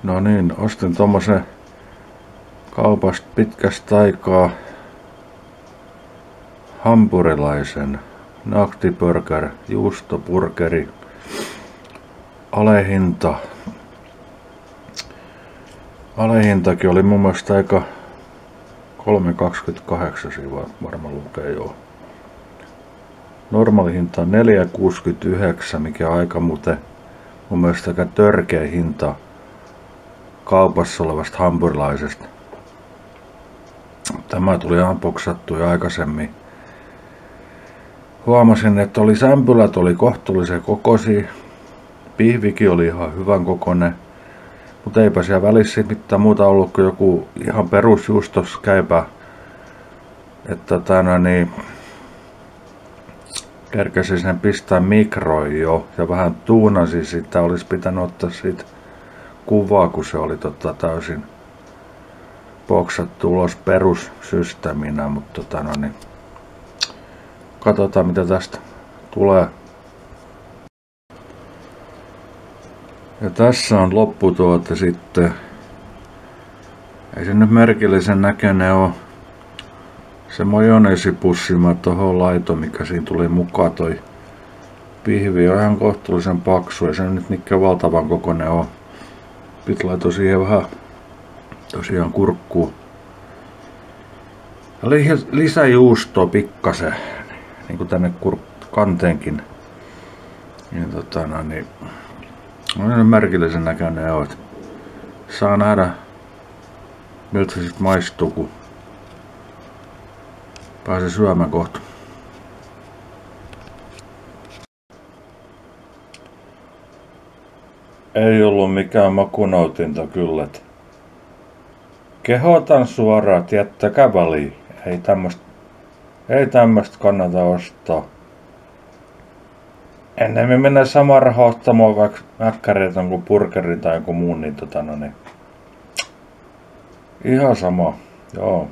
No niin, ostin tommosen kaupasta pitkästä aikaa hampurilaisen Nacti-burger, juustoburgeri, alehintakin oli mun mielestä aika 3,28 siinä varmaan lukee joo. Normaali hinta on 4,69, mikä on aika muuten mun mielestä aika törkeä hinta kaupassa olevasta hampurilaisesta. Tämä tuli unboxattu jo aikaisemmin. Huomasin, että sämpylät oli kohtuullisen kokoisia. Pihvikin oli ihan hyvän kokoinen. Mutta eipä siellä välissä mitään muuta ollut kuin joku ihan perusjuustoskäipä. Että kerkesin sen pistää mikroon jo ja vähän tuunasin sitä. Olisi pitänyt ottaa siitä kuvaa, kun se oli täysin boksattu ulos perussysteeminä, mutta katsotaan mitä tästä tulee. Ja tässä on lopputuote sitten. Ei se nyt merkillisen näköinen ole. Se majoneesipussi mä tohon laitoin, mikä siinä tuli mukaan. Toi pihvi on ihan kohtuullisen paksu, ei se nyt mikään valtavan kokoinen ole. Pitää laittaa siihen vähän tosiaan kurkkuu. Ja lisäjuustoa pikkasen, niin kuin tänne kanteenkin. Niin, on merkillisen näköinen on. Saa nähdä miltä se sit maistuu, kun pääsee syömään kohta. Ei ollut mikään makunautinta kyllä. Kehotan suoraan, että jättäkää väliin. Ei tämmöstä kannata ostaa. Ennen me mennään samaan rahaan ottamaan vaikka mäkkäreitä kuin burgerin tai joku muun, niin ihan sama. Joo.